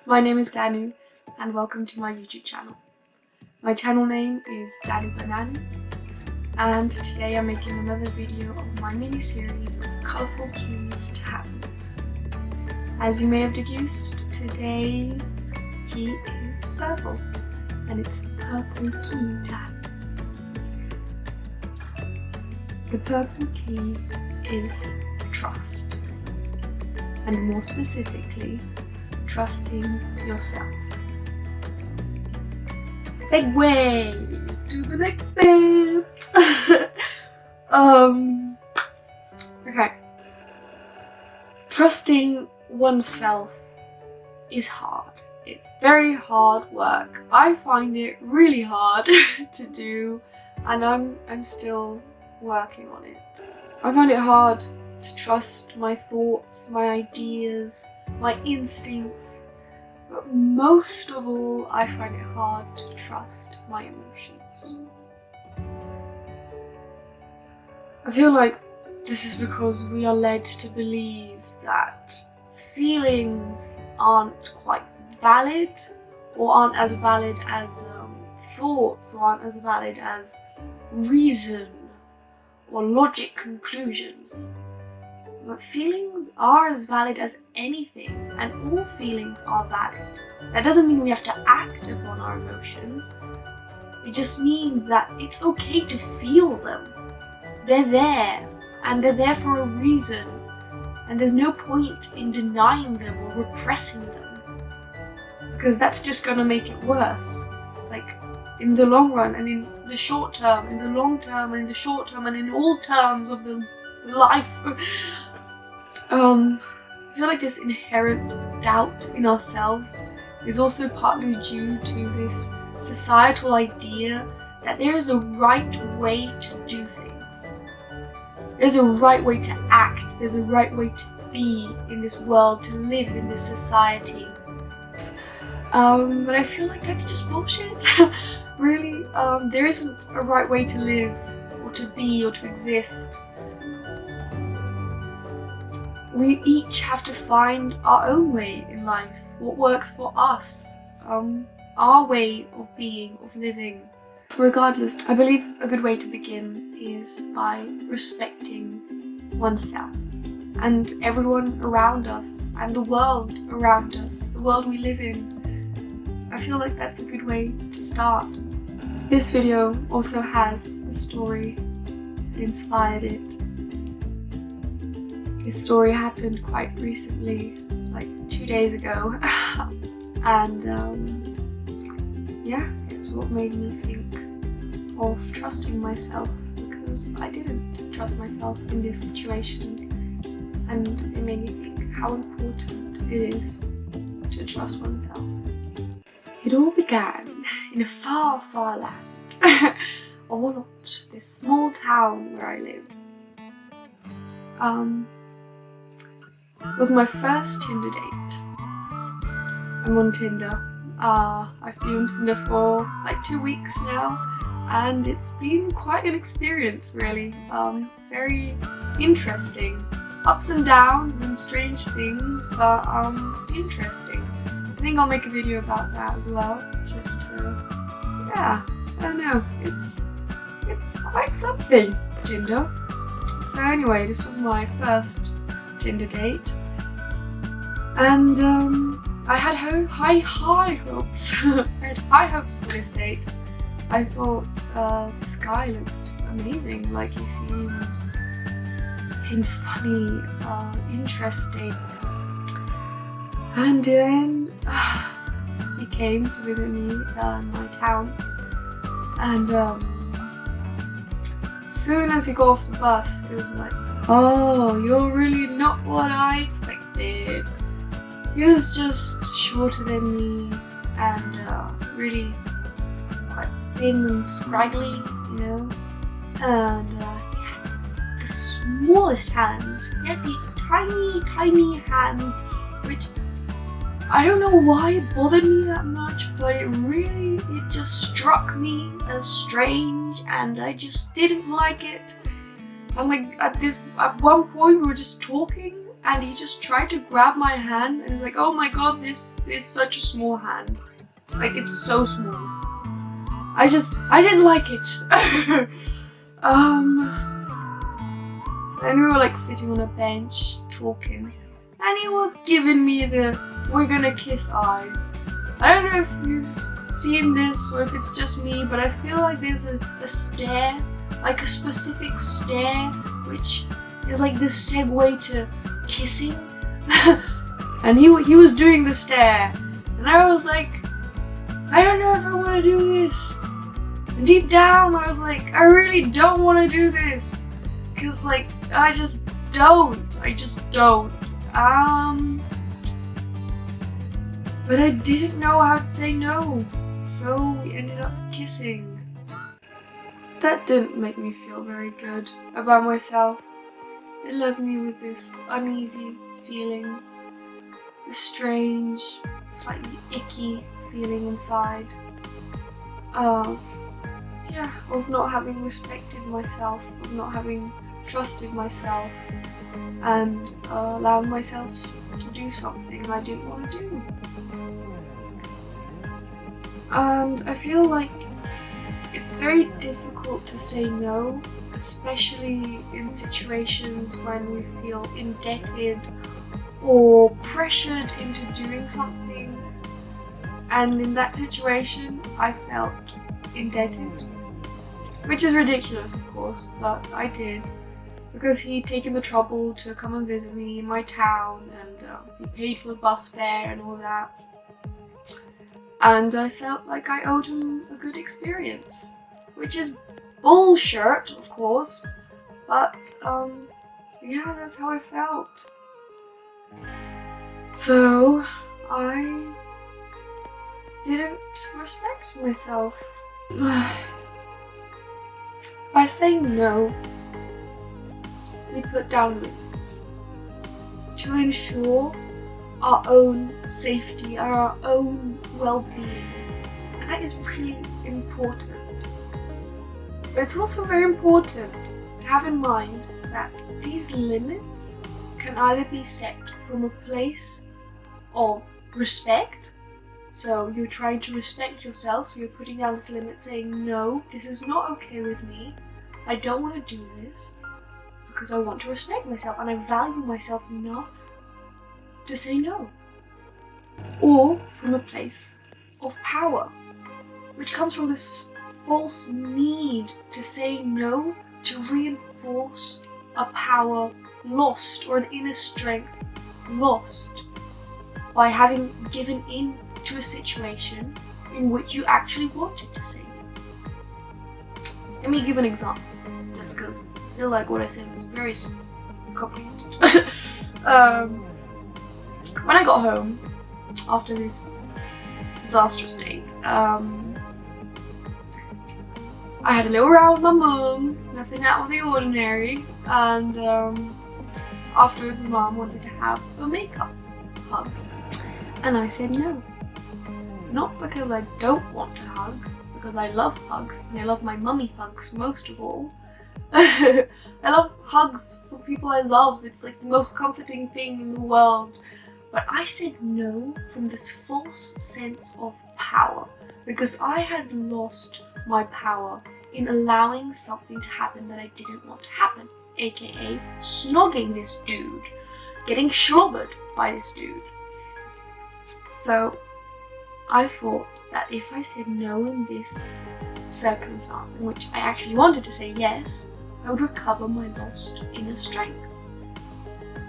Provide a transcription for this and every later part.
My name is Danu and welcome to my YouTube channel. My channel name is Danu Banani and today I'm making another video of my mini-series of colourful keys to happiness. As you may have deduced, today's key is purple and it's the purple key to happiness. The purple key is trust, and more specifically, trusting yourself. Segue to the next bit. Okay. Trusting oneself is hard. It's very hard work. I find it really hard to do, and I'm still working on it. I find it hard to trust my thoughts, my ideas, my instincts, but most of all, I find it hard to trust my emotions. I feel like this is because we are led to believe that feelings aren't quite valid, or aren't as valid as thoughts, or aren't as valid as reason or logic conclusions. But feelings are as valid as anything, and all feelings are valid. That doesn't mean we have to act upon our emotions. It just means that it's okay to feel them. They're there, and they're there for a reason, and there's no point in denying them or repressing them, because that's just gonna make it worse. Like, in the long run, and in the short term, in the long term, and in the short term, and in all terms of the life. I feel like this inherent doubt in ourselves is also partly due to this societal idea that there is a right way to do things. There's a right way to act, there's a right way to be in this world, to live in this society. But I feel like that's just bullshit. Really, there isn't a right way to live, or to be, or to exist. We each have to find our own way in life, what works for us, our way of being, of living. Regardless, I believe a good way to begin is by respecting oneself and everyone around us, and the world around us, the world we live in. I feel like that's a good way to start. This video also has a story that inspired it. This story happened quite recently, like 2 days ago, and yeah, it's what made me think of trusting myself, because I didn't trust myself in this situation, and it made me think how important it is to trust oneself. It all began in a far, far land, or not, this small town where I live. It was my first Tinder date. I'm on Tinder. I've been on Tinder for like 2 weeks now, and it's been quite an experience, really. Very interesting. Ups and downs and strange things, but interesting. I think I'll make a video about that as well, just to, yeah, I don't know, it's quite something, Tinder. So anyway, this was my first Tinder date, and I had high hopes. I had high hopes for this date. I thought this guy looked amazing, like he seemed funny, interesting. And then he came to visit me in my town, and as soon as he got off the bus, it was like, oh, you're really not what I expected. He was just shorter than me, and really quite thin and scraggly, you know, and he had the smallest hands. He had these tiny, tiny hands, which I don't know why it bothered me that much, but it just struck me as strange, and I just didn't like it. And like at one point we were just talking, and he just tried to grab my hand, and he's like, oh my god, this is such a small hand. Like, it's so small. I didn't like it. So then we were like sitting on a bench talking, and he was giving me the we're gonna kiss eyes. I don't know if you've seen this or if it's just me, but I feel like there's a stare, like a specific stare, which is like the segue to kissing. And he was doing the stare, and I was like, I don't know if I want to do this. And deep down, I was like, I really don't want to do this, because like I just don't. But I didn't know how to say no, so we ended up kissing. That didn't make me feel very good about myself. It left me with this uneasy feeling, this strange, slightly icky feeling inside of not having respected myself, of not having trusted myself, and allowed myself to do something I didn't want to do. And I feel like it's very difficult to say no, especially in situations when we feel indebted or pressured into doing something. And in that situation, I felt indebted, which is ridiculous, of course, but I did, because he'd taken the trouble to come and visit me in my town, and he paid for the bus fare and all that. And I felt like I owed him a good experience, which is bullshit, of course, but yeah, that's how I felt. So I didn't respect myself. By saying no, we put down limits to ensure our own safety, our own well-being. And that is really important. But it's also very important to have in mind that these limits can either be set from a place of respect. So you're trying to respect yourself, so you're putting down this limit saying, no, this is not okay with me. I don't want to do this because I want to respect myself and I value myself enough to say no. Or from a place of power, which comes from this false need to say no to reinforce a power lost or an inner strength lost by having given in to a situation in which you actually wanted to say no. Let me give an example, just because I feel like what I said was very complicated. When I got home after this disastrous date, I had a little row with my mum, nothing out of the ordinary, and afterwards my mum wanted to have a makeup hug, and I said no. Not because I don't want to hug, because I love hugs, and I love my mummy hugs most of all. I love hugs for people I love, it's like the most comforting thing in the world. But I said no from this false sense of power, because I had lost my power in allowing something to happen that I didn't want to happen, aka snogging this dude, getting slobbered by this dude. So I thought that if I said no in this circumstance, in which I actually wanted to say yes, I would recover my lost inner strength.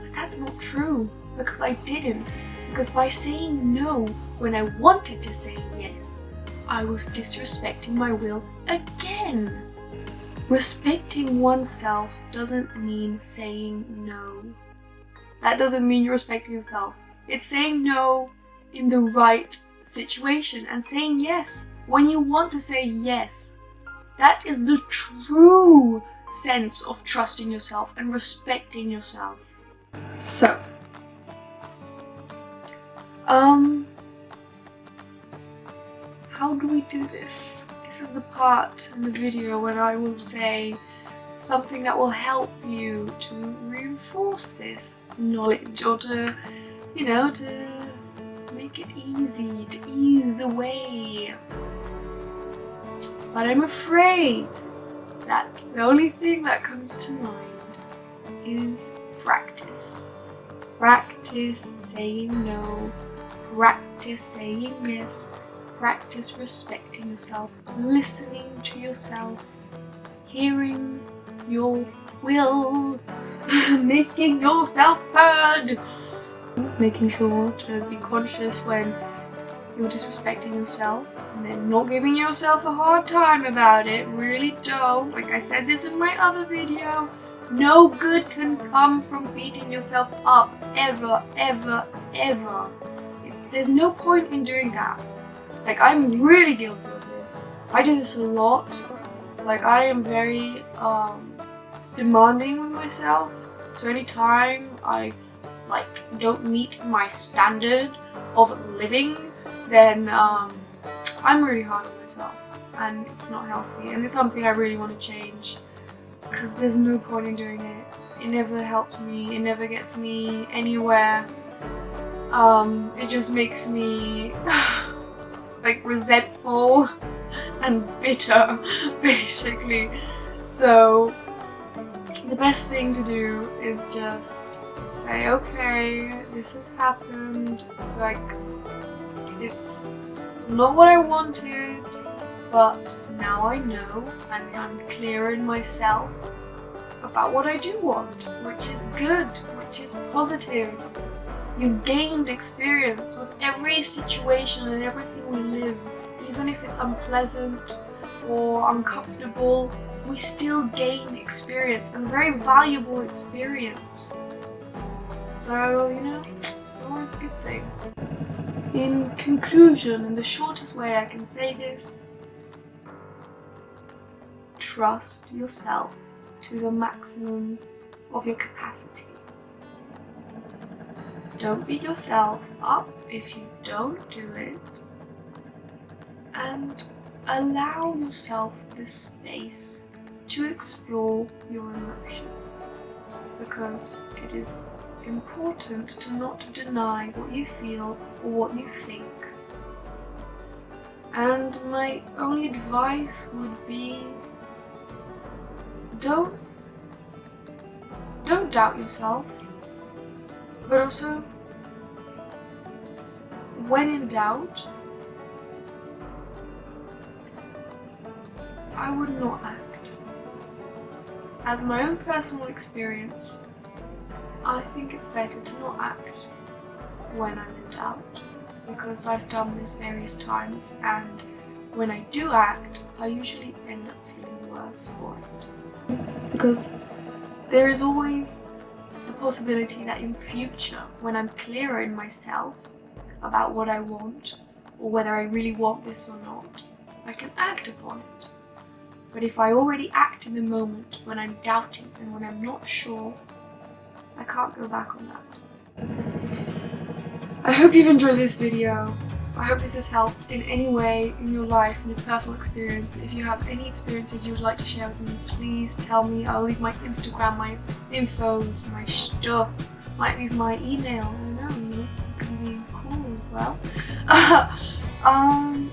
But that's not true, because I didn't. Because by saying no when I wanted to say yes, I was disrespecting my will again. Respecting oneself doesn't mean saying no. That doesn't mean you're respecting yourself. It's saying no in the right situation and saying yes when you want to say yes. That is the true sense of trusting yourself and respecting yourself. So, how do we do this? This is the part in the video when I will say something that will help you to reinforce enforce this knowledge or to, you know, to make it easy, to ease the way. But I'm afraid that the only thing that comes to mind is practice. Practice saying no, practice saying yes, practice respecting yourself, listening to yourself, hearing your will, making yourself heard, making sure to be conscious when you're disrespecting yourself and then not giving yourself a hard time about it. Really don't. Like I said this in my other video, no good can come from beating yourself up, ever, ever, ever. There's no point in doing that. Like, I'm really guilty of this. I do this a lot. Like, I am very demanding with myself. So anytime I don't meet my standard of living, then I'm really hard on myself, and it's not healthy, and it's something I really want to change, because there's no point in doing it. It never helps me, it never gets me anywhere. It just makes me like resentful and bitter, basically. So the best thing to do is just say, okay, this has happened, like, it's not what I wanted, but now I know, and I'm clear in myself about what I do want, which is good, which is positive. You've gained experience with every situation and everything we live. Even if it's unpleasant or uncomfortable, we still gain experience, and very valuable experience. So, you know, always a good thing. In conclusion, in the shortest way I can say this, trust yourself to the maximum of your capacity. Don't beat yourself up if you don't do it, and allow yourself the space to explore your emotions, because it is important to not deny what you feel or what you think. And my only advice would be, don't doubt yourself, but also, when in doubt, I would not act. As my own personal experience, I think it's better to not act when I'm in doubt, because I've done this various times, and when I do act, I usually end up feeling worse for it. Because there is always the possibility that in future, when I'm clearer in myself about what I want, or whether I really want this or not, I can act upon it. But if I already act in the moment when I'm doubting and when I'm not sure, I can't go back on that. I hope you've enjoyed this video. I hope this has helped in any way in your life, in your personal experience. If you have any experiences you would like to share with me, please tell me. I'll leave my Instagram, my infos, my stuff. Might leave my email. I don't know, it can be cool as well.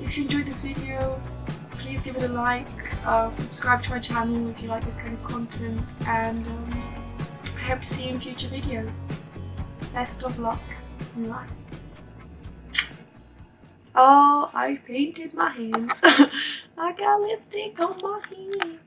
If you enjoyed this video, please give it a like. Subscribe to my channel if you like this kind of content, and I hope to see you in future videos. Best of luck in life. Oh, I painted my hands. I got lipstick on my hands.